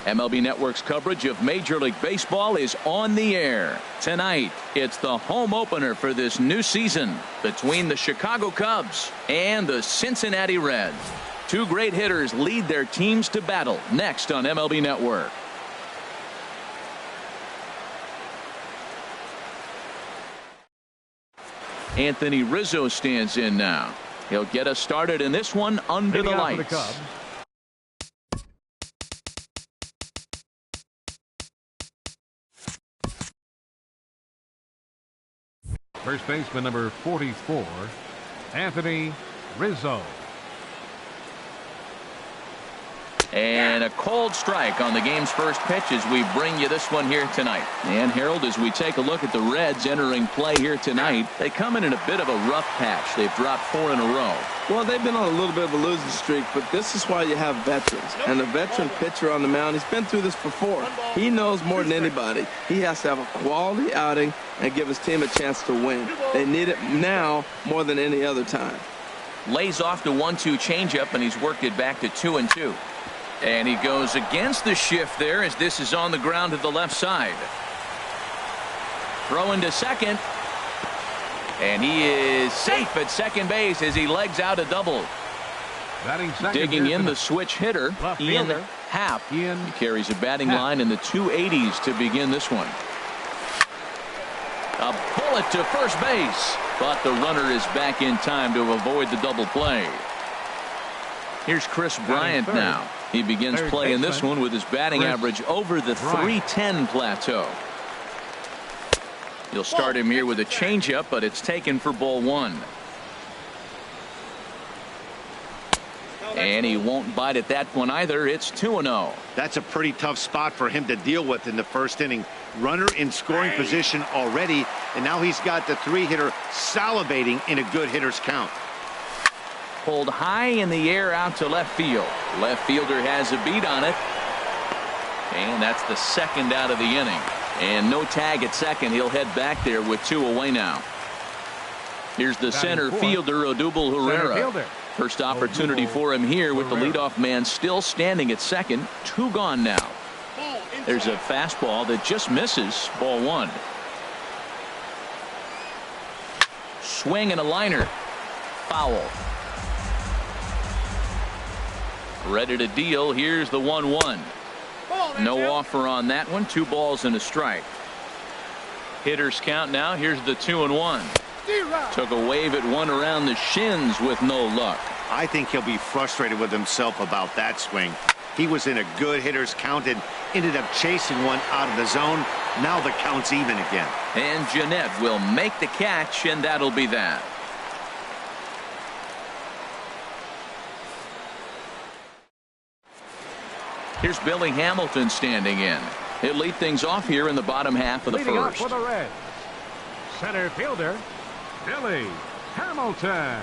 MLB Network's coverage of Major League Baseball is on the air. Tonight, it's the home opener for this new season between the Chicago Cubs and the Cincinnati Reds. Two great hitters lead their teams to battle next on MLB Network. Anthony Rizzo stands in now. He'll get us started in this one under the lights. First baseman number 44, Anthony Rizzo. And a cold strike on the game's first pitch as we bring you this one here tonight. And Harold, as we take a look at the Reds entering play here tonight, they come in a bit of a rough patch. They've dropped 4 in a row. Well, they've been on a little bit of a losing streak, but this is why you have veterans. And a veteran pitcher on the mound, he's been through this before. He knows more than anybody. He has to have a quality outing and give his team a chance to win. They need it now more than any other time. Lays off the 1-2 changeup, and he's worked it back to 2-2. And he goes against the shift there as this is on the ground to the left side. Throwing to second. And he is safe at second base as he legs out a double. Digging in the switch hitter, Ian Happ. He carries a batting line in the 280s to begin this one. A bullet to first base, but the runner is back in time to avoid the double play. Here's Chris Bryant now. He begins play in this one with his batting average over the 310 plateau. You'll start him here with a changeup, but it's taken for ball 1. And he won't bite at that one either. It's 2-0. That's a pretty tough spot for him to deal with in the first inning. Runner in scoring position already, and now he's got the 3-hitter salivating in a good hitter's count. Pulled high in the air out to left field. Left fielder has a beat on it. And that's the second out of the inning. And no tag at second. He'll head back there with 2 away now. Here's the center fielder, Odubel Herrera. First opportunity for him here with the leadoff man still standing at second. 2 gone now. There's a fastball that just misses. Ball 1. Swing and a liner. Foul. Ready to deal. Here's the 1-1. No offer on that one. 2 balls and a strike. Hitters count now. Here's the 2-1. Took a wave at one around the shins with no luck. I think he'll be frustrated with himself about that swing. He was in a good hitter's count and ended up chasing one out of the zone. Now the count's even again. And Jeanette will make the catch, and that'll be that. Here's Billy Hamilton standing in. He'll lead things off here in the bottom half of the first. For the Reds, center fielder Billy Hamilton.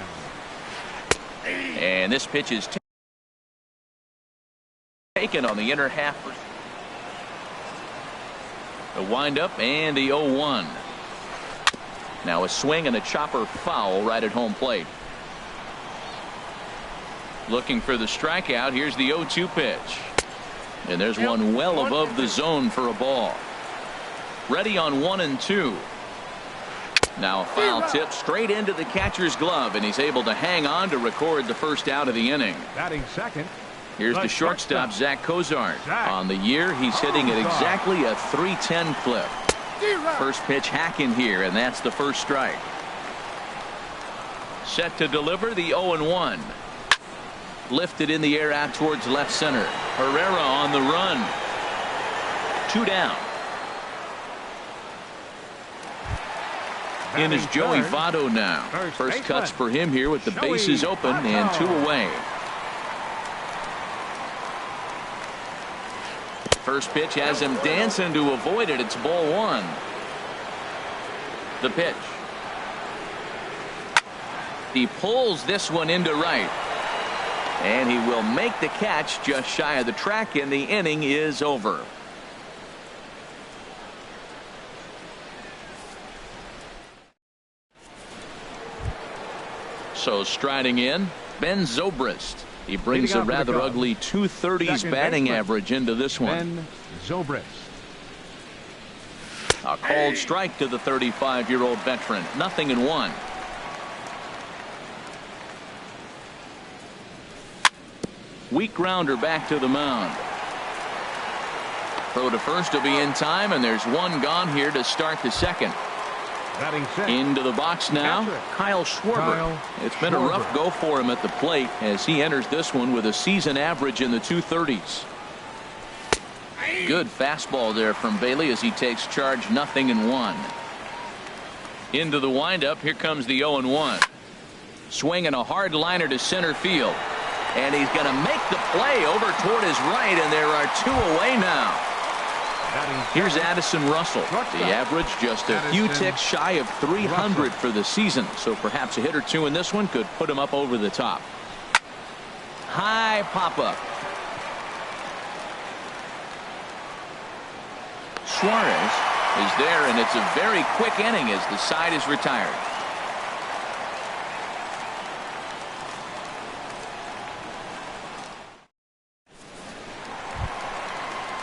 And this pitch is taken on the inner half. The windup and the 0-1. Now a swing and a chopper foul right at home plate. Looking for the strikeout. Here's the 0-2 pitch. And there's one well above the zone for a ball. Ready on 1 and 2. Now a foul tip straight into the catcher's glove, and he's able to hang on to record the first out of the inning. Batting second. Here's the shortstop, Zach Cozart. On the year, he's hitting at exactly a .310 clip. First pitch hacking here, and that's the first strike. Set to deliver the 0-1. Lifted in the air out towards left center. Herrera on the run. 2 down. In is Joey Votto now. First cuts for him here with the bases open and 2 away. First pitch has him dancing to avoid it. It's ball 1. The pitch. He pulls this one into right. And he will make the catch just shy of the track, and the inning is over. So striding in, Ben Zobrist. He brings a rather ugly 230s batting average into this one. A called strike to the 35-year-old veteran. 0-1. Weak grounder back to the mound. Throw to first to be in time, and there's one gone here to start the second. Into the box now, Kyle Schwarber. It's been a rough go for him at the plate as he enters this one with a season average in the 230s. Good fastball there from Bailey as he takes charge. 0-1. Into the windup. Here comes the 0-1. Swinging a hard liner to center field. And he's going to make the play over toward his right, and there are two away now. Here's Addison Russell. The average just a few ticks shy of 300 for the season, so perhaps a hit or two in this one could put him up over the top. High pop-up. Suarez is there, and it's a very quick inning as the side is retired.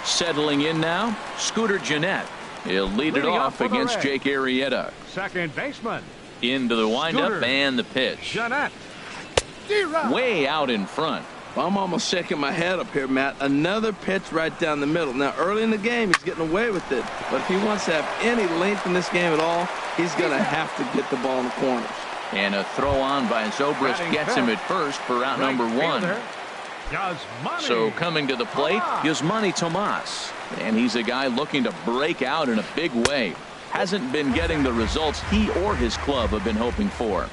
Settling in now, Scooter Gennett. He'll lead it off against Jake Arrieta. Second baseman. Into the windup and the pitch. Gennett. Way out in front. I'm almost shaking my head up here, Matt. Another pitch right down the middle. Now, early in the game, he's getting away with it. But if he wants to have any length in this game at all, he's going to have to get the ball in the corners. And a throw on by Zobrist gets him at first for out number one. So coming to the plate, Yasmani Tomas. And he's a guy looking to break out in a big way. Hasn't been getting the results he or his club have been hoping for.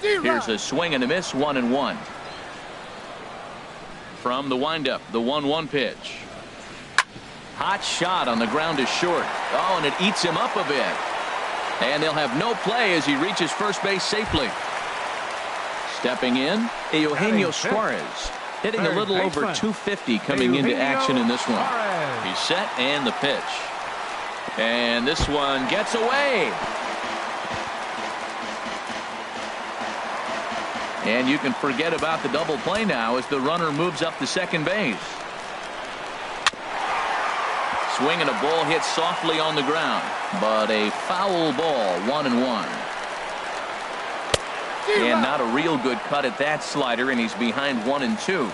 Here's a swing and a miss. 1-1. From the windup, the 1-1 pitch. Hot shot on the ground is short. Oh, and it eats him up a bit. And they'll have no play as he reaches first base safely. Stepping in, Eugenio Suarez. Hitting a little over 250 coming into action in this one. He's set and the pitch. And this one gets away. And you can forget about the double play now as the runner moves up to second base. Swing and a ball hit softly on the ground, but a foul ball. 1-1. And not a real good cut at that slider, and he's behind 1-2.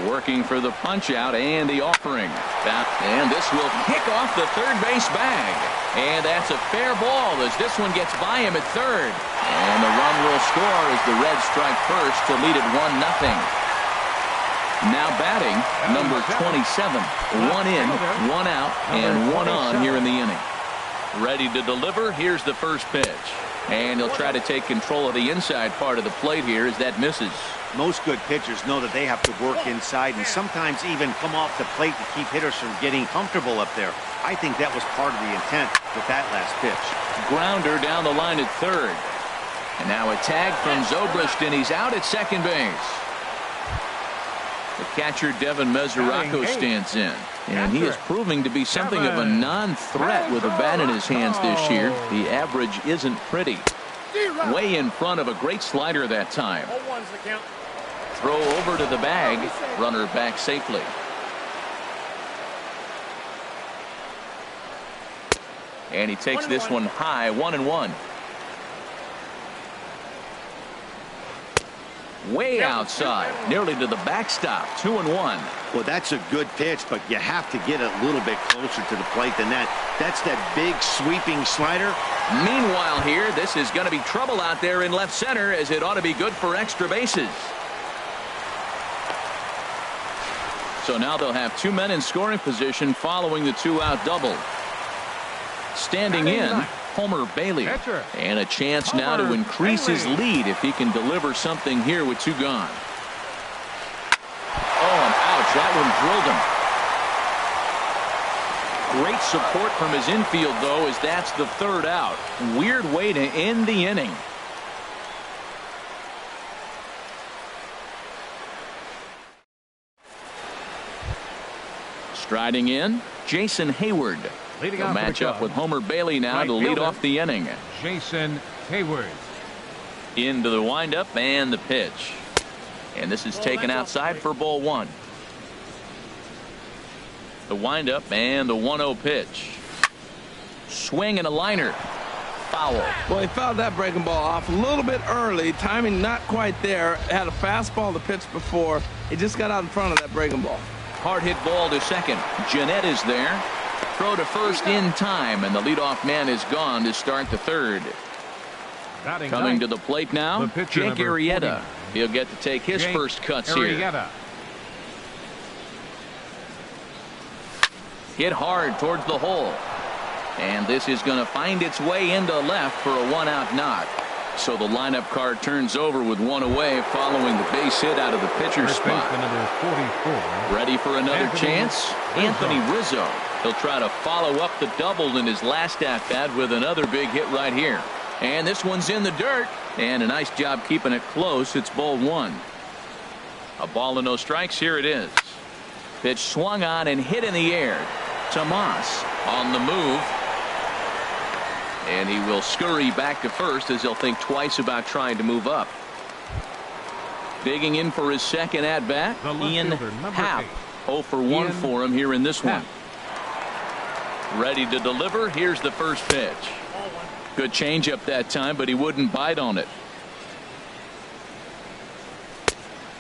Working for the punch out and the offering. And this will kick off the third base bag. And that's a fair ball as this one gets by him at third. And the run will score as the Reds strike first to lead it 1-0. Now batting, number 27. One in, one out, and one on here in the inning. Ready to deliver. Here's the first pitch. And he'll try to take control of the inside part of the plate here as that misses. Most good pitchers know that they have to work inside and sometimes even come off the plate to keep hitters from getting comfortable up there. I think that was part of the intent with that last pitch. Grounder down the line at third. And now a tag from Zobrist, and he's out at second base. The catcher Devin Mesoraco stands in, and he is proving to be something of a non-threat with a bat in his hands this year. The average isn't pretty. Way in front of a great slider that time. Throw over to the bag. Runner back safely. And he takes this one high. 1-1. Way outside, nearly to the backstop. 2-1. Well, that's a good pitch, but you have to get a little bit closer to the plate than that. That's that big sweeping slider. Meanwhile here, this is going to be trouble out there in left center as it ought to be good for extra bases. So now they'll have two men in scoring position following the two-out double. Standing in, Homer Bailey. And a chance now to increase his lead if he can deliver something here with two gone. Oh, and ouch, that one drilled him. Great support from his infield, though, as that's the third out. Weird way to end the inning. Striding in, Jason Hayward. He'll match up with Homer Bailey now to lead off the inning. Jason Hayward. Into the windup and the pitch. And this is taken outside for ball one. The windup and the 1-0 pitch. Swing and a liner. Foul. Well, he fouled that breaking ball off a little bit early. Timing not quite there. Had a fastball to pitch before. He just got out in front of that breaking ball. Hard hit ball to second. Jeanette is there. Throw to first in time, and the leadoff man is gone to start the third. Coming to the plate now, Jake Arrieta. He'll get to take his first cuts here. Hit hard towards the hole. And this is going to find its way into left for a one-out knock. So the lineup card turns over with one away following the base hit out of the pitcher's spot. Ready for another chance? Anthony Rizzo. He'll try to follow up the double in his last at-bat with another big hit right here. And this one's in the dirt. And a nice job keeping it close. It's ball one. A ball and no strikes. Here it is. Pitch swung on and hit in the air. Tomas on the move. And he will scurry back to first as he'll think twice about trying to move up. Digging in for his second at bat, Ian Happ. 0 for 1 for him here in this one. Ready to deliver. Here's the first pitch. Good changeup that time, but he wouldn't bite on it.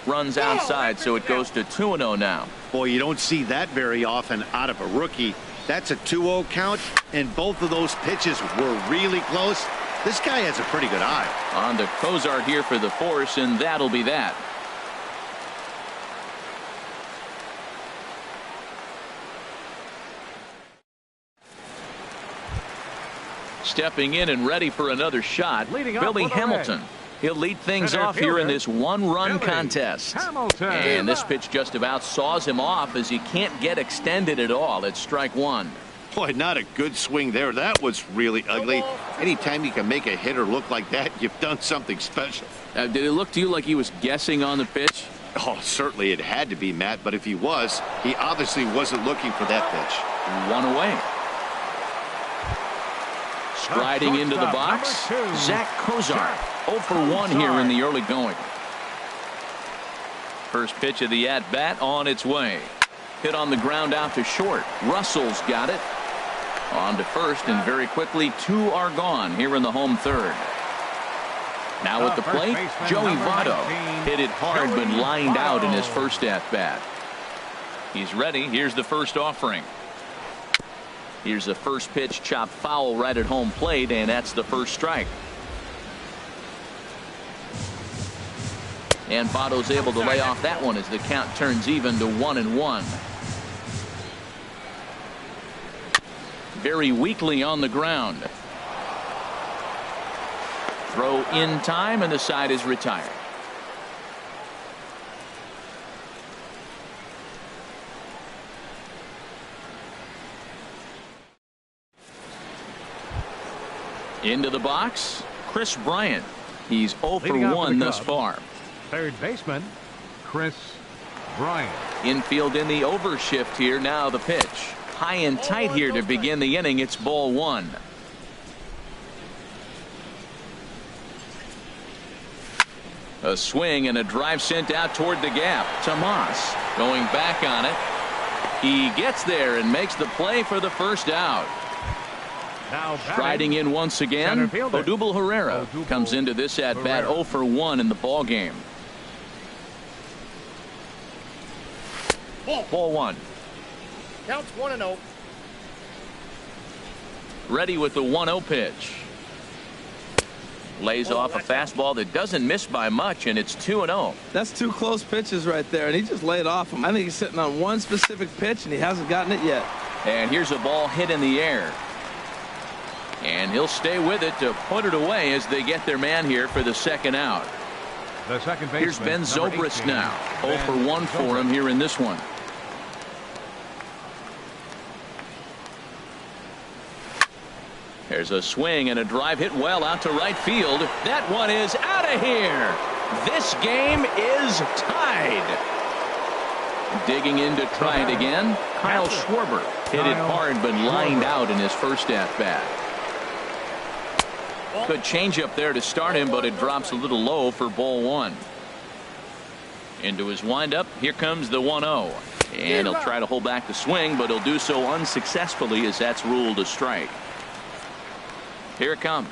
Runs outside, so it goes to 2-0 now. Boy, you don't see that very often out of a rookie. That's a 2-0 count, and both of those pitches were really close. This guy has a pretty good eye. On to Cozart here for the force, and that'll be that. Stepping in and ready for another shot, Billy Hamilton. He'll lead things off here in this one-run contest. And this pitch just about saws him off as he can't get extended at all. It's strike one. Boy, not a good swing there. That was really ugly. Anytime you can make a hitter look like that, you've done something special. Did it look to you like he was guessing on the pitch? Oh, certainly it had to be, Matt. But if he was, he obviously wasn't looking for that pitch. One away. Striding into the box, Zach Cozart. 0 for 1 here in the early going. First pitch of the at-bat on its way. Hit on the ground out to short. Russell's got it. On to first, and very quickly 2 are gone here in the home third. Now at the plate, Joey Votto. Hit it hard but lined out in his first at-bat. He's ready. Here's the first offering. Here's the first pitch chopped foul right at home plate, and that's the first strike. And Votto's able to lay off that one as the count turns even to 1-1. Very weakly on the ground. Throw in time, and the side is retired. Into the box, Chris Bryant. He's 0 for 1 thus far. Third baseman, Chris Bryant. Infield in the overshift here. Now the pitch. High and tight here to begin the inning. It's ball one. A swing and a drive sent out toward the gap. Tomas going back on it. He gets there and makes the play for the first out. Now striding in once again, Odubel Herrera comes into this at bat 0 for 1 in the ball game. Ball one. Counts 1-0. Ready with the 1-0 pitch. Lays off a fastball that doesn't miss by much, and it's 2-0. That's 2 close pitches right there, and he just laid off him. I think he's sitting on one specific pitch, and he hasn't gotten it yet. And here's a ball hit in the air. And he'll stay with it to put it away as they get their man here for the second out. The second baseman, here's Ben Zobrist 18, now. 0 for 1 for him here in this one. There's a swing and a drive hit well out to right field. That one is out of here. This game is tied. Digging in to try it again, Kyle Schwarber. Hit it hard but lined out in his first at bat. Good changeup there to start him, but it drops a little low for ball one. Into his windup. Here comes the 1-0. And he'll try to hold back the swing, but he'll do so unsuccessfully as that's ruled a strike. Here it comes.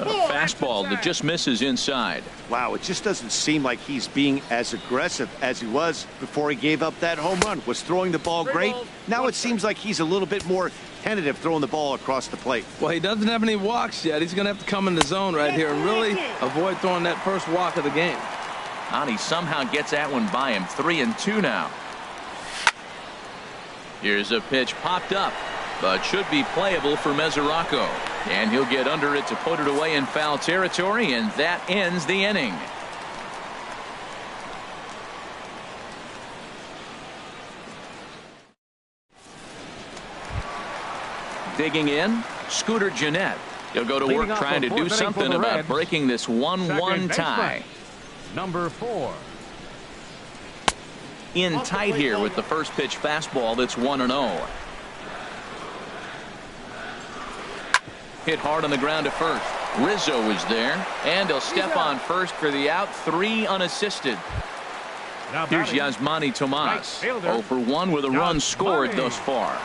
A fastball that just misses inside. Wow, it just doesn't seem like he's being as aggressive as he was before he gave up that home run. Was throwing the ball great. Now it seems like he's a little bit more tentative throwing the ball across the plate. Well, he doesn't have any walks yet. He's going to have to come in the zone right here and really avoid throwing that first walk of the game. And he somehow gets that one by him. 3-2 now. Here's a pitch popped up, but should be playable for Mesoraco. And he'll get under it to put it away in foul territory, and that ends the inning. Digging in, Scooter Gennett. He'll go to work trying to do something about breaking this 1-1 tie. Number 4. In tight here with the first pitch fastball that's 1-0. Hit hard on the ground to first. Rizzo is there, and he'll step on first for the out. 3 unassisted. Here's Yasmani Tomas. 0 for 1 with a run scored thus far.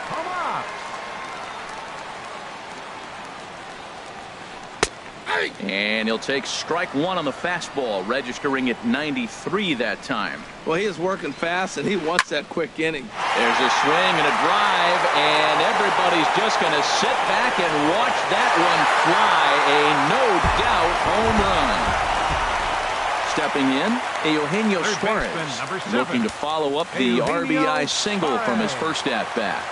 And he'll take strike 1 on the fastball, registering at 93 that time. Well, he is working fast, and he wants that quick inning. There's a swing and a drive, and everybody's just going to sit back and watch that one fly. A no-doubt home run. Stepping in, Eugenio Suarez, looking to follow up the RBI single from his first at-bat.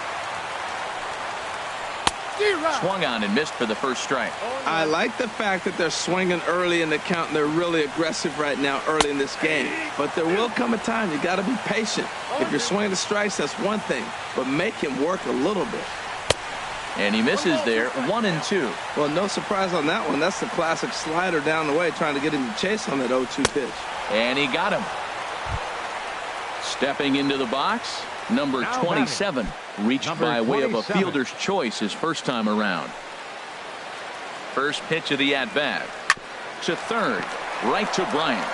Swung on and missed for the first strike. I like the fact that they're swinging early in the count, and they're really aggressive right now early in this game. But there will come a time you got to be patient. If you're swinging the strikes, that's one thing, but make him work a little bit. And he misses there. 1-2. Well, no surprise on that one. That's the classic slider down the way, trying to get him to chase on that 0-2 pitch. And he got him. Stepping into the box, number 27, reached by way of a fielder's choice his first time around. First pitch of the at-bat. To third, right to Bryant.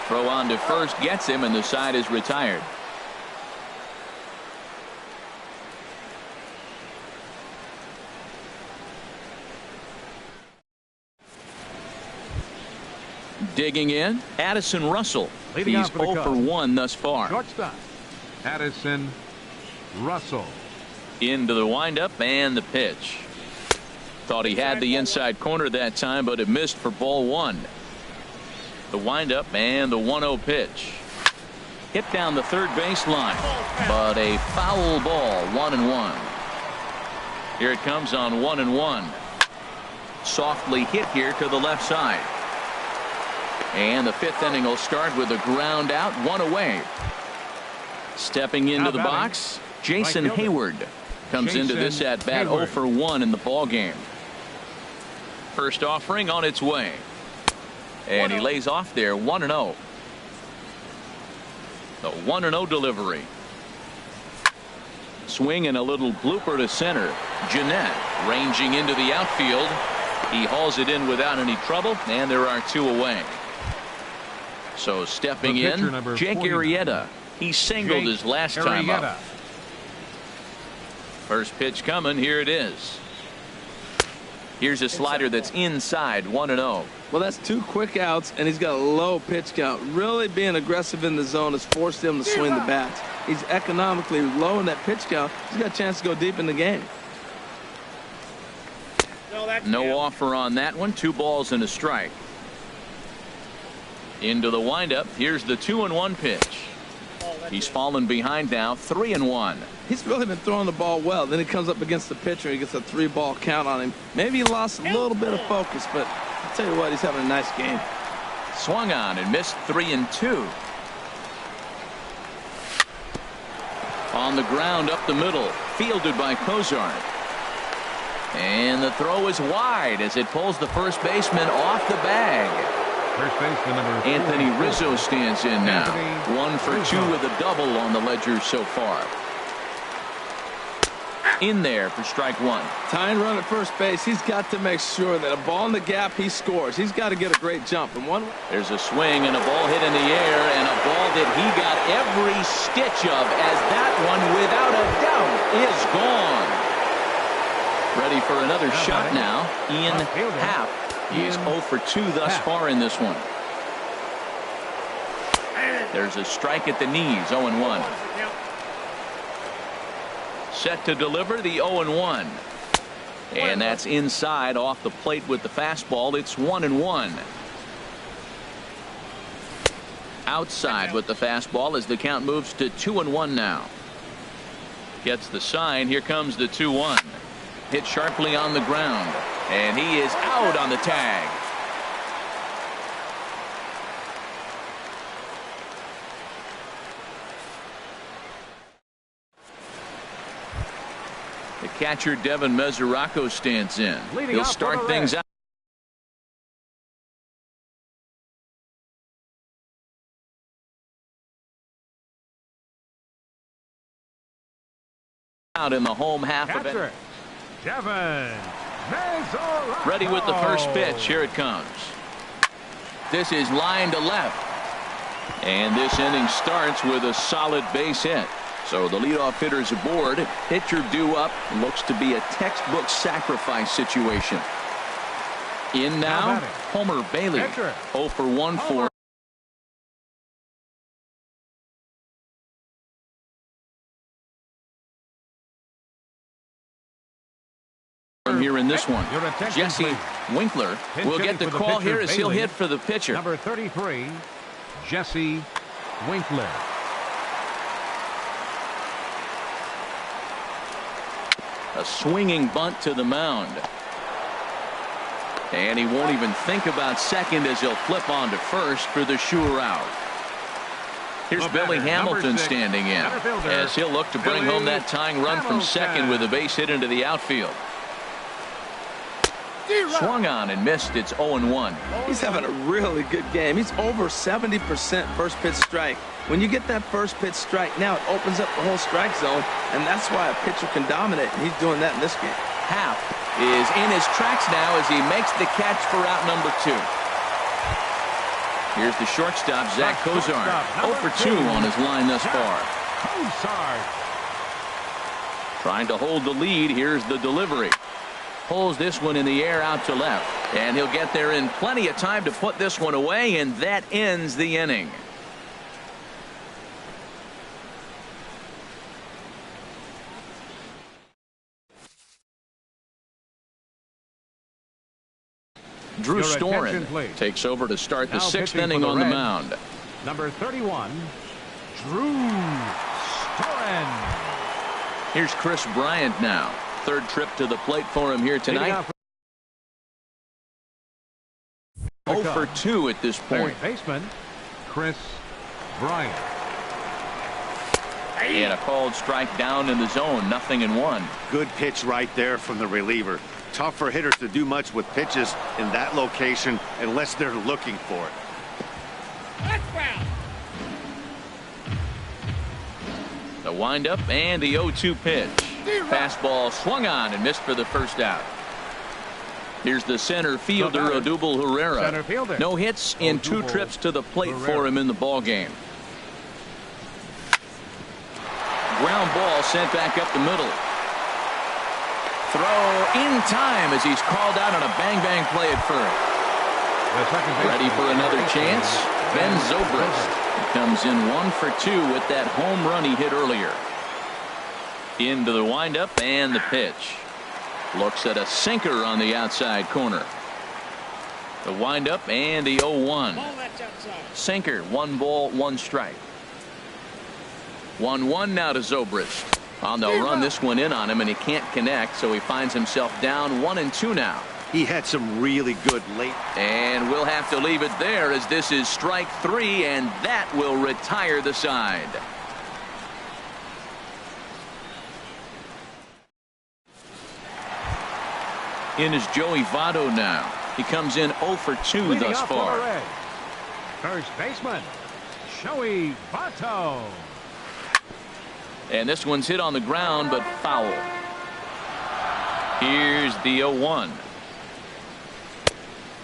Throw on to first gets him, and the side is retired. Digging in, Addison Russell. He's 0 for 1 thus far. Shortstop, Addison Russell. Into the windup and the pitch. Thought he had the inside corner that time, but it missed for ball 1. The windup and the 1-0 pitch. Hit down the third baseline, but a foul ball. 1-1. Here it comes on 1-1. Softly hit here to the left side. And the 5th inning will start with a ground out, 1 away. Stepping into the box, Jason Hayward comes into this at bat 0 for 1 in the ball game. First offering on its way, and he lays off there. 1-0. The 1-0 delivery. Swing and a little blooper to center. Gennett ranging into the outfield. He hauls it in without any trouble, and there are 2 away. So stepping in, Jake Arrieta. He singled his last time up. First pitch coming. Here it is. Here's a slider that's inside. 1-0. Well, that's 2 quick outs, and he's got a low pitch count. Really being aggressive in the zone has forced him to swing the bats. He's economically low in that pitch count. He's got a chance to go deep in the game. No offer on that one. 2 balls and a strike. Into the windup. Here's the 2-1 pitch. He's fallen behind now. 3-1. He's really been throwing the ball well. Then he comes up against the pitcher. He gets a 3-ball count on him. Maybe he lost a little bit of focus, but I'll tell you what, he's having a nice game. Swung on and missed. 3-2. On the ground up the middle. Fielded by Cozart. And the throw is wide as it pulls the first baseman off the bag. First baseman number Anthony Rizzo stands in now. 1 for 2 with a double on the ledger so far. in there for strike one. Tying run at first base. He's got to make sure that a ball in the gap he scores. He's got to get a great jump. And there's a swing and a ball hit in the air, and a ball that he got every stitch of, as that one, without a doubt, is gone. Ready for another shot now. Ian Happ. He's 0 for 2 thus far in this one. There's a strike at the knees. 0-1. Set to deliver the 0-1. And that's inside off the plate with the fastball. It's 1-1. Outside with the fastball as the count moves to 2-1 now. Gets the sign. Here comes the 2-1. Hit sharply on the ground. And he is out on the tag. The catcher Devin Mesoraco stands in. He'll start things out in the home half of it. Ready with the first pitch. Here it comes. This is line to left. And this inning starts with a solid base hit. So the leadoff hitter's aboard. Pitcher due up. Looks to be a textbook sacrifice situation. In now, Homer Bailey. 0 for 1 for here in this one. Jesse Winkler will get the call here as he'll hit for the pitcher. Number 33, Jesse Winkler. A swinging bunt to the mound. And he won't even think about second as he'll flip on to first for the sure out. Here's Billy Hamilton standing in as he'll look to bring home that tying run from second with a base hit into the outfield. Swung on and missed. It's 0-1. He's having a really good game. He's over 70% first pitch strike. When you get that first pitch strike, now it opens up the whole strike zone, and that's why a pitcher can dominate, and he's doing that in this game. Happ is in his tracks now as he makes the catch for out number 2. Here's the shortstop, Zach Cozart. 0 for 2 on his line thus far. Trying to hold the lead. Here's the delivery. Pulls this one in the air out to left. And he'll get there in plenty of time to put this one away, and that ends the inning. Drew Storen takes over to start the 6th inning on the mound. Number 31, Drew Storen. Here's Chris Bryant now. 3rd trip to the plate for him here tonight. 0 for 2 at this point. Third baseman, Chris Bryant. And a called strike down in the zone. 0-1. Good pitch right there from the reliever. Tough for hitters to do much with pitches in that location unless they're looking for it. That's foul. The windup and the 0-2 pitch. Fastball swung on and missed for the first out. Here's the center fielder, Odubel Herrera. No hits in 2 trips to the plate for him in the ball game. Ground ball sent back up the middle. Throw in time as he's called out on a bang-bang play at first. Ready for another chance. Ben Zobrist comes in 1 for 2 with that home run he hit earlier. Into the windup and the pitch. Looks at a sinker on the outside corner. The windup and the 0-1. Sinker, 1 ball, 1 strike. 1-1 now to Zobrist. They'll run this one in on him, and he can't connect, so he finds himself down 1-2 now. He had some really good late. And we'll have to leave it there as this is strike 3, and that will retire the side. In is Joey Votto now. He comes in 0 for 2 thus far. First baseman, Joey Votto. And this one's hit on the ground, but foul. Here's the 0-1.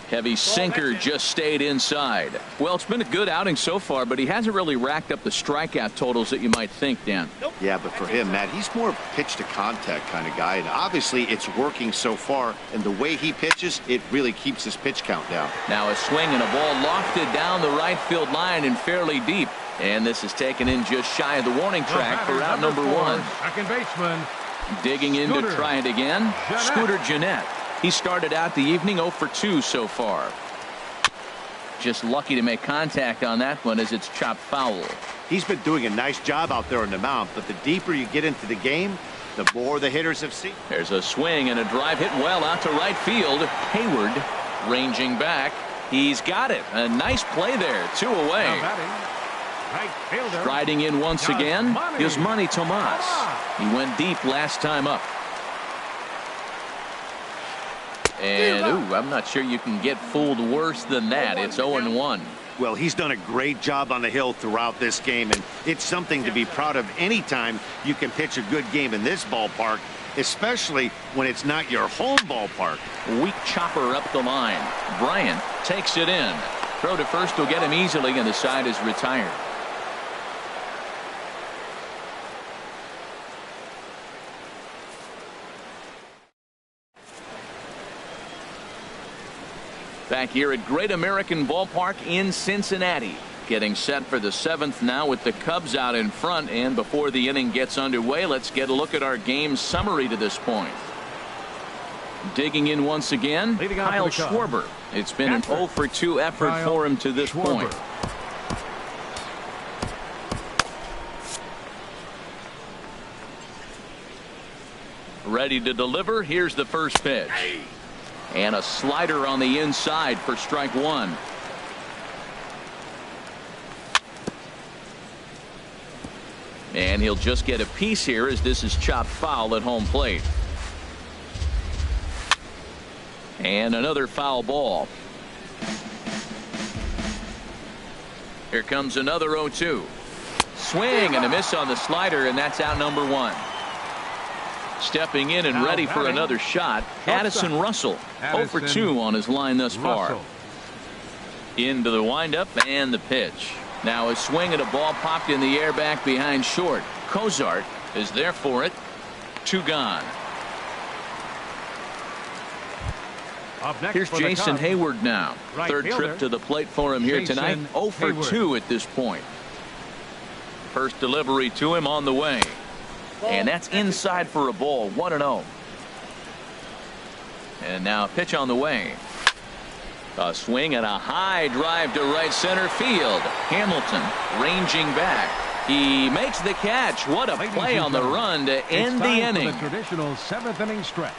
Heavy sinker just stayed inside. Well, it's been a good outing so far, but he hasn't really racked up the strikeout totals that you might think, Dan. Yeah, but for him, Matt, he's more of a pitch to contact kind of guy, and obviously it's working so far, and the way he pitches, it really keeps his pitch count down. Now a swing and a ball lofted down the right field line and fairly deep, and this is taken in just shy of the warning track for out number 1. Second baseman. Digging in to try it again, Scooter Gennett. He started out the evening 0 for 2 so far. Just lucky to make contact on that one as it's chopped foul. He's been doing a nice job out there on the mound, but the deeper you get into the game, the more the hitters have seen. There's a swing and a drive hit well out to right field. Hayward ranging back. He's got it. A nice play there. 2 away. Right fielder. Striding in once again is Manny Tomas. He went deep last time up. And, ooh, I'm not sure you can get fooled worse than that. It's 0-1. Well, he's done a great job on the hill throughout this game, and it's something to be proud of anytime you can pitch a good game in this ballpark, especially when it's not your home ballpark. Weak chopper up the line. Bryant takes it in. Throw to first will get him easily, and the side is retired. Back here at Great American Ballpark in Cincinnati. Getting set for the 7th now with the Cubs out in front. And before the inning gets underway, let's get a look at our game summary to this point. Digging in once again, Kyle Schwarber. It's been an 0 for 2 effort for him to this point. Ready to deliver. Here's the first pitch. And a slider on the inside for strike 1. And he'll just get a piece here as this is chopped foul at home plate. And another foul ball. Here comes another 0-2. Swing and a miss on the slider, and that's out number 1. Stepping in and ready for another shot, Addison Russell. 0 for 2 on his line thus far. Into the windup and the pitch. Now a swing and a ball popped in the air back behind short. Cozart is there for it. 2 gone. Here's Jason Hayward now. Third trip to the plate for him here tonight. 0 for 2 at this point. First delivery to him on the way. And that's inside for a ball. 1-0. And now a pitch on the way. A swing and a high drive to right center field. Hamilton ranging back. He makes the catch. What a play on the run to end the inning. The traditional 7th inning stretch.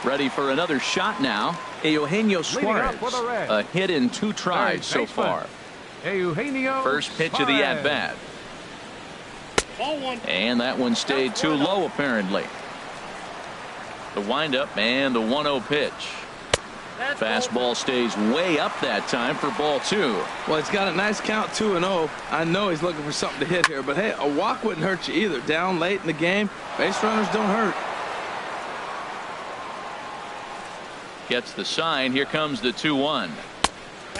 Ready for another shot now. Eugenio Suarez. A hit in 2 tries so far. First pitch of the at-bat. And that one stayed too low apparently. The windup and the 1-0 pitch. Fastball stays way up that time for ball 2. Well, he's got a nice count, 2-0. I know he's looking for something to hit here, but hey, a walk wouldn't hurt you either. Down late in the game, base runners don't hurt. Gets the sign. Here comes the 2-1.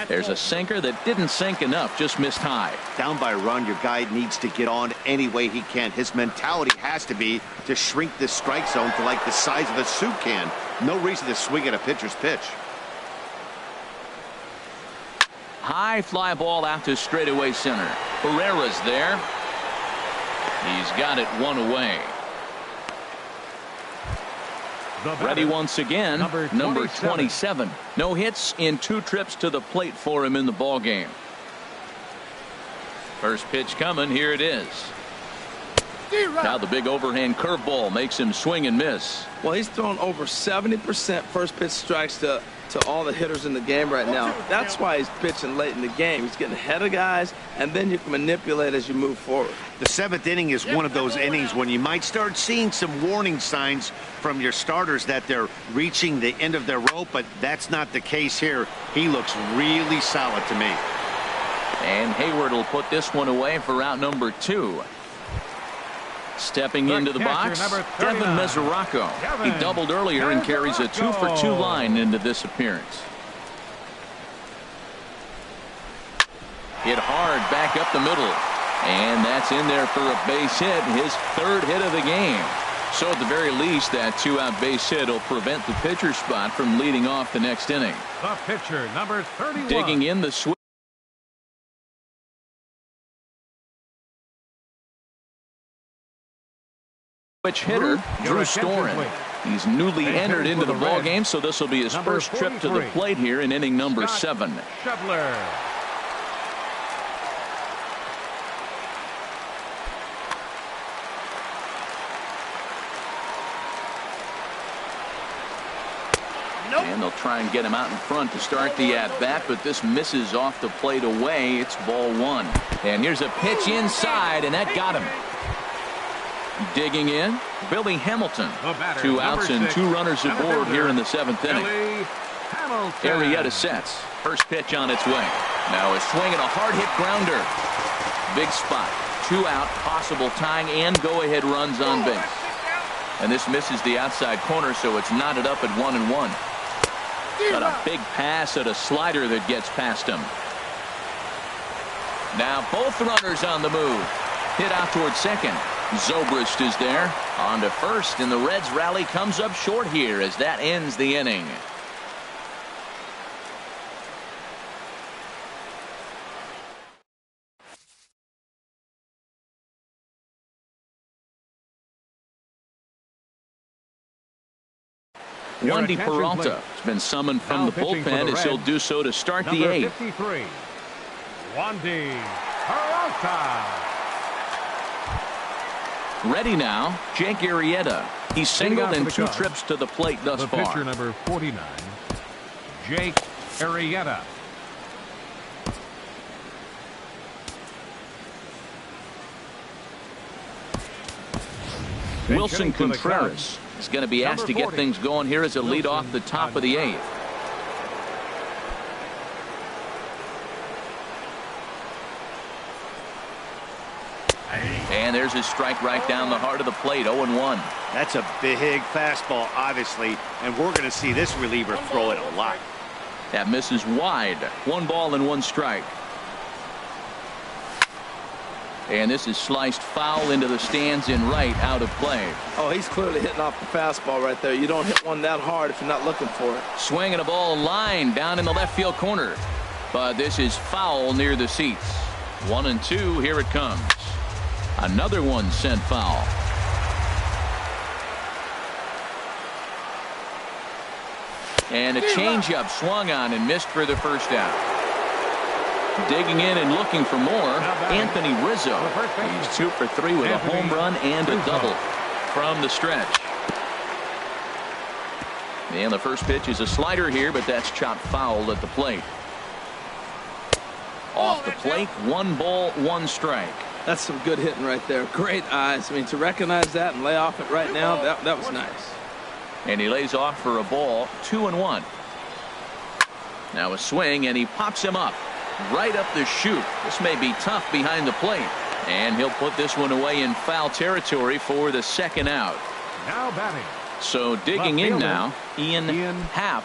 There's a sinker that didn't sink enough, just missed high. Down by a run, your guy needs to get on any way he can. His mentality has to be to shrink this strike zone to like the size of a soup can. No reason to swing at a pitcher's pitch. High fly ball out to straightaway center. Herrera's there. He's got it 1 away. Ready once again, number 27. No hits in 2 trips to the plate for him in the ball game. First pitch coming. Here it is. Now the big overhand curveball makes him swing and miss. Well, he's thrown over 70% first pitch strikes to all the hitters in the game right now. That's why he's pitching late in the game. He's getting ahead of guys, and then you can manipulate as you move forward. The 7th inning is one of those innings when you might start seeing some warning signs from your starters that they're reaching the end of their rope, but that's not the case here. He looks really solid to me. And Hayward will put this one away for out number 2. Stepping into the box, Devin Mesoraco. He doubled earlier and carries a 2-for-2 line into this appearance. Hit hard back up the middle. And that's in there for a base hit, his 3rd hit of the game. So at the very least, that 2-out base hit will prevent the pitcher spot from leading off the next inning. The pitcher, number 31. Digging in the switch hitter, Drew Storen. He's newly entered into the ball game, so this will be his first trip to the plate here in inning number 7. Schebler. And they'll try and get him out in front to start the at-bat, but this misses off the plate away. It's ball 1. And here's a pitch inside, and that got him. Digging in, Billy Hamilton. 2 outs and 2 runners aboard here in the 7th inning. Arrieta sets. First pitch on its way. Now a swing and a hard hit grounder. Big spot. 2 out, possible tying and go-ahead runs on base. And this misses the outside corner, so it's knotted up at 1-1. Got a big pass at a slider that gets past him. Now both runners on the move. Hit out towards second. Zobrist is there. On to first, and the Reds rally comes up short here as that ends the inning. Wandy Peralta has been summoned from the bullpen as he'll do so to start the 8th. 53, Wandy Peralta. Ready now, Jake Arrieta. He's singled in 2 trips to the plate thus far. The pitcher, number 49, Jake Arrieta. Wilson Contreras is going to be asked to get things going here as a lead off the top of the 8th. And there's his strike right down the heart of the plate, 0-1. That's a big fastball, obviously, and we're going to see this reliever throw it a lot. That misses wide. 1 ball and 1 strike. And this is sliced foul into the stands in right, out of play. Oh, he's clearly hitting off the fastball right there. You don't hit one that hard if you're not looking for it. Swinging a ball line down in the left field corner. But this is foul near the seats. 1-2, here it comes. Another one sent foul. And a changeup swung on and missed for the first out. Digging in and looking for more, Anthony Rizzo. He's 2 for 3 with a home run and a double from the stretch. And the first pitch is a slider here, but that's chopped foul at the plate. Off the plate, 1 ball, 1 strike. That's some good hitting right there. Great eyes. I mean, to recognize that and lay off it right now, that was nice. And he lays off for a ball, 2-1. Now a swing, and he pops him up right up the chute. This may be tough behind the plate. And he'll put this one away in foul territory for the 2nd out. Now batting. So digging in now, Ian Happ.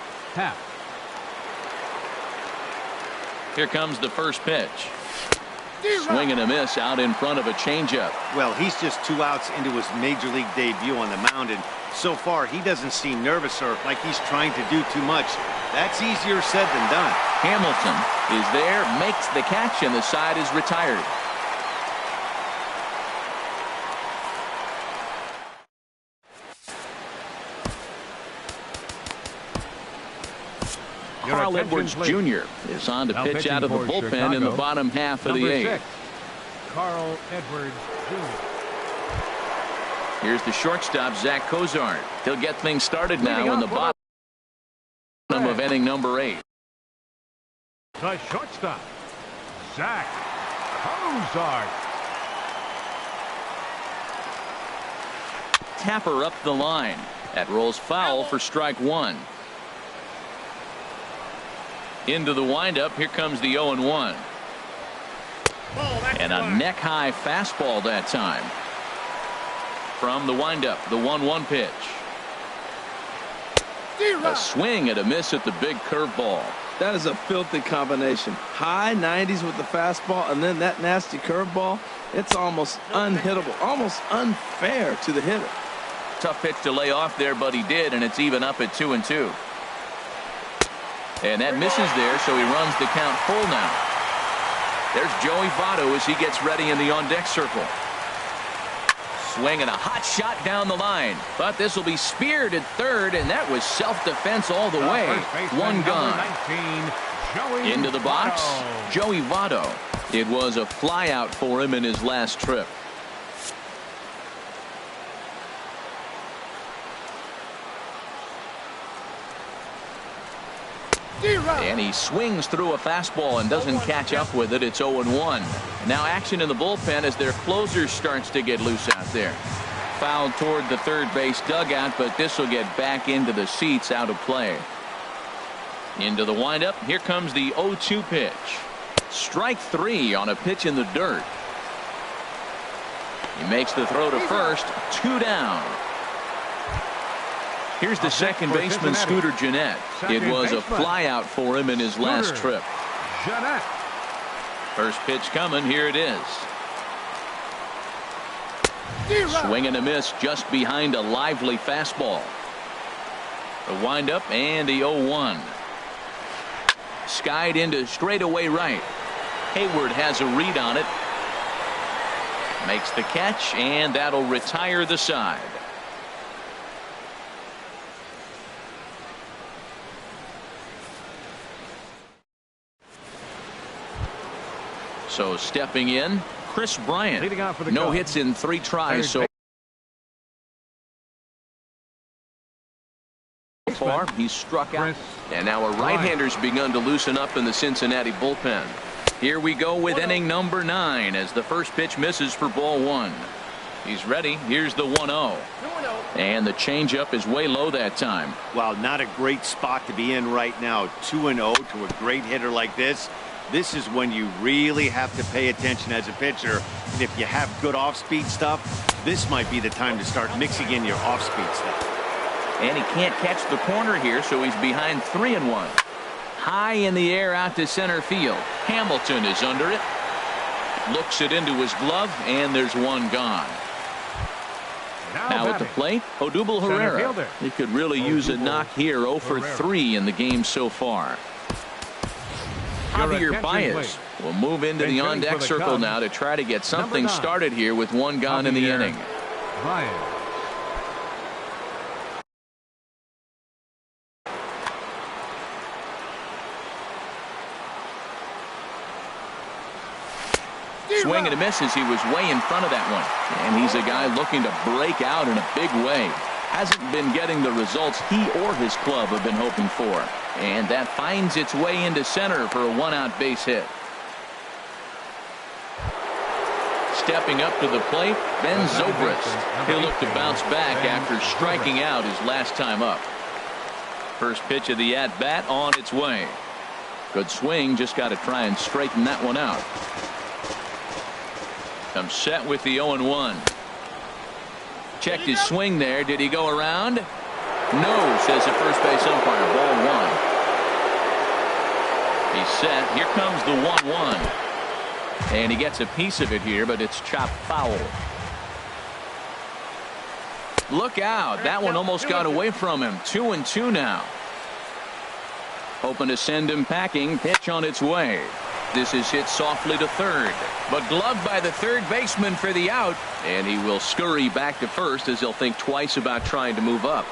Here comes the first pitch. Swing and a miss out in front of a changeup. Well, he's just 2 outs into his major league debut on the mound, and so far he doesn't seem nervous or like he's trying to do too much. That's easier said than done. Hamilton is there, makes the catch, and the side is retired. Carl Edwards Jr. is on to pitch out of the bullpen in the bottom half of the 8th. Carl Edwards Jr. Here's the shortstop, Zach Cozart. He'll get things started now in the bottom of inning number 8. The shortstop, Zach Cozart. Tapper up the line. That rolls foul for strike 1. Into the windup. Here comes the 0-1. And a neck-high fastball that time. From the windup, the 1-1 pitch. A swing and a miss at the big curveball. That is a filthy combination. High 90s with the fastball and then that nasty curveball. It's almost unhittable, almost unfair to the hitter. Tough pitch to lay off there, but he did, and it's even up at 2-2. And that misses there, so he runs the count full now. There's Joey Votto as he gets ready in the on-deck circle. Swing and a hot shot down the line. But this will be speared at third, and that was self-defense all the way. One gone. 19, into the box, Joey Votto. It was a flyout for him in his last trip. And he swings through a fastball and doesn't catch up with it. It's 0-1. Now action in the bullpen as their closer starts to get loose out there. Fouled toward the third base dugout, but this will get back into the seats, out of play. Into the windup. Here comes the 0-2 pitch. Strike three on a pitch in the dirt. He makes the throw to first. 2 down. Here's the second baseman, Scooter Gennett. It was a flyout for him in his last trip. First pitch coming. Here it is. Swing and a miss just behind a lively fastball. The windup and the 0-1. Skied into straightaway right. Hayward has a read on it. Makes the catch, and that'll retire the side. So stepping in, Chris Bryant. No hits in 3 tries so far. He's struck out. And now a right-hander's begun to loosen up in the Cincinnati bullpen. Here we go with inning number 9 as the first pitch misses for ball 1. He's ready. Here's the 1-0. And the changeup is way low that time. Wow, not a great spot to be in right now. 2-0 to a great hitter like this. This is when you really have to pay attention as a pitcher. And if you have good off-speed stuff, this might be the time to start mixing in your off-speed stuff. And he can't catch the corner here, so he's behind 3-1. High in the air out to center field. Hamilton is under it. Looks it into his glove, and there's one gone. Now at the plate, Odubel Herrera. He could really use a knock here. 0 for 3 in the game so far. Javier Baez will move into the on-deck circle now to try to get something started here with one gone in the inning. Swing and a miss as he was way in front of that one. And he's a guy looking to break out in a big way. Hasn't been getting the results he or his club have been hoping for. And that finds its way into center for a one-out base hit. Stepping up to the plate, Ben Zobrist. He'll look to bounce back after striking out his last time up. First pitch of the at-bat on its way. Good swing, just got to try and straighten that one out. Comes set with the 0-1. Checked his swing there. Did he go around? No, says the first base umpire. Ball 1. He's set. Here comes the 1-1. And he gets a piece of it here, but it's chopped foul. Look out. That one almost got away from him. 2-2 now. Hoping to send him packing. Pitch on its way. This is hit softly to third, but gloved by the third baseman for the out, and he will scurry back to first as he'll think twice about trying to move up.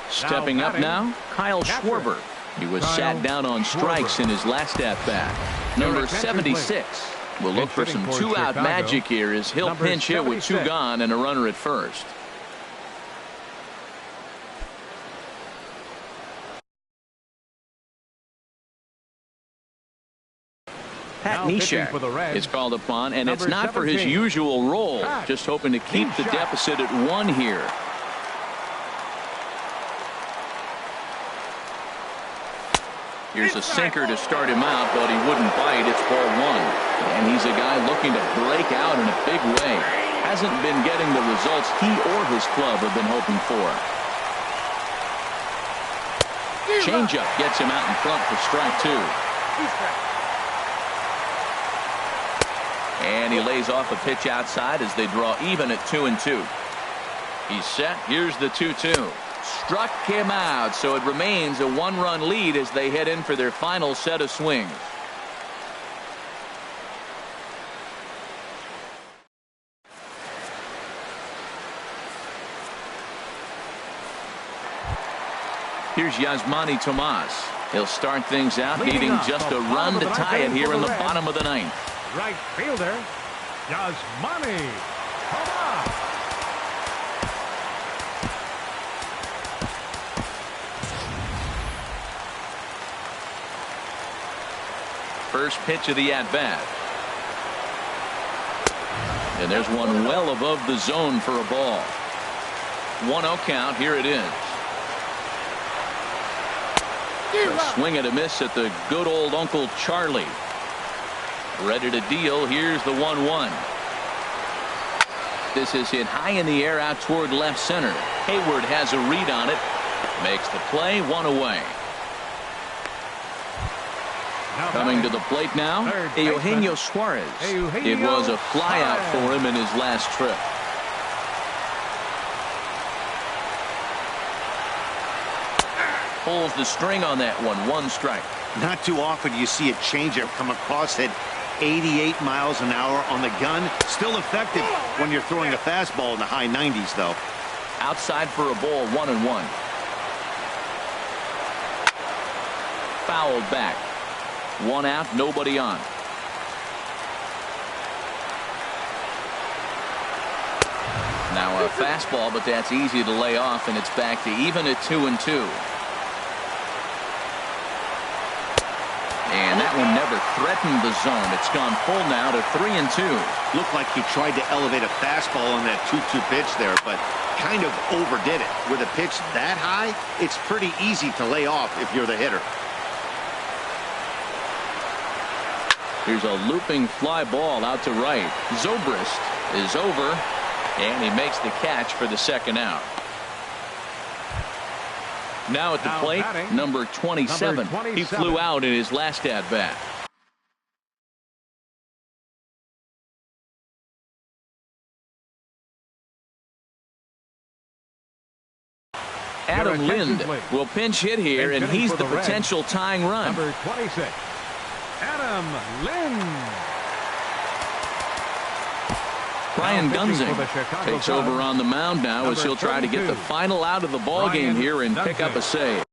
Stepping up now, Kyle Schwarber. He was sat down on strikes in his last at-bat. Number 76 will look for some two-out magic here as he'll pinch hit with 2 gone and a runner at first. Pat Neshek is called upon, and it's not for his usual role. Just hoping to keep the deficit at 1 here. Here's a sinker to start him out, but he wouldn't bite. It's ball one. And he's a guy looking to break out in a big way. Hasn't been getting the results he or his club have been hoping for. Changeup gets him out in front for strike two. And he lays off a pitch outside as they draw even at 2-2. He's set. Here's the 2-2. Struck him out, so it remains a one-run lead as they head in for their final set of swings. Here's Yasmani Tomas. He'll start things out, needing just a run to tie it here in the bottom of the ninth. Right fielder, Yasmani Tomas. First pitch of the at-bat. And there's one well above the zone for a ball. 1-0 count. Here it is. A swing and a miss at the good old Uncle Charlie. Ready to deal. Here's the 1-1. This is hit high in the air out toward left center. Hayward has a read on it. Makes the play. One away. Coming to the plate now, Eugenio Suarez. It was a flyout for him in his last trip. Pulls the string on that one. One strike. Not too often you see a changeup come across at 88 miles an hour on the gun. Still effective when you're throwing a fastball in the high 90s, though. Outside for a ball. 1-1. Fouled back. One out, nobody on. Now a fastball, but that's easy to lay off, and it's back to even at 2-2. And that one never threatened the zone. It's gone full now to 3-2. Looked like he tried to elevate a fastball on that 2-2 pitch there, but kind of overdid it. With a pitch that high, it's pretty easy to lay off if you're the hitter. Here's a looping fly ball out to right. Zobrist is over, and he makes the catch for the second out. Now at the plate, number 27. He flew out in his last at-bat. Adam Lind will pinch hit here, and he's the potential tying run. Number 26. Adam Lind. Brian Gunzing takes over on the mound now as he'll try to get the final out of the ball game here and pick up a save.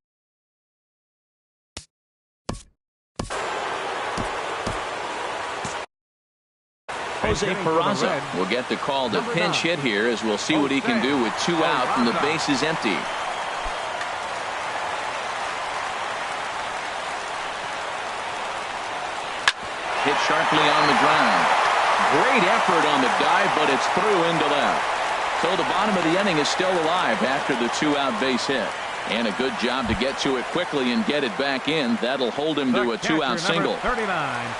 Jose Peraza will get the call to pinch hit here as we'll see what he can do with two out and the base is empty. Hit sharply on the ground. Great effort on the dive, but it's through into left. So the bottom of the inning is still alive after the two-out base hit. And a good job to get to it quickly and get it back in. That'll hold him to a two-out single. 39.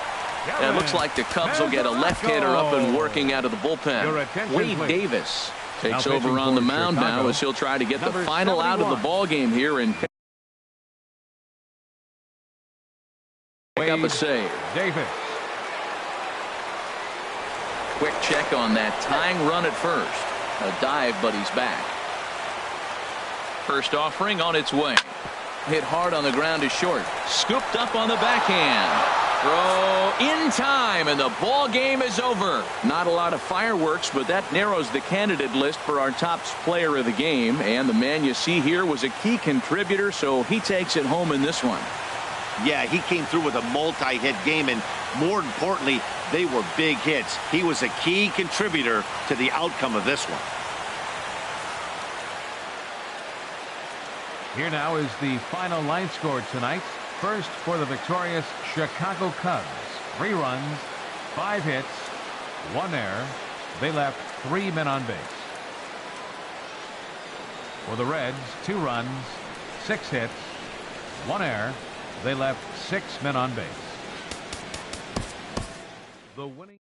And it looks like the Cubs will get a left-hander up and working out of the bullpen. Wade Davis takes over on the mound now as he'll try to get the final out of the ball game here and pick up a save. Davis. Quick check on that tying run at first. A dive, but he's back. First offering on its way. Hit hard on the ground to short. Scooped up on the backhand. Throw in time, and the ball game is over. Not a lot of fireworks, but that narrows the candidate list for our top player of the game. And the man you see here was a key contributor, so he takes it home in this one. Yeah, he came through with a multi-hit game, and more importantly, they were big hits. He was a key contributor to the outcome of this one. Here now is the final line score tonight. First for the victorious Chicago Cubs. 3 runs, 5 hits, 1 error. They left 3 men on base. For the Reds, 2 runs, 6 hits, 1 error. They left 6 men on base. The winning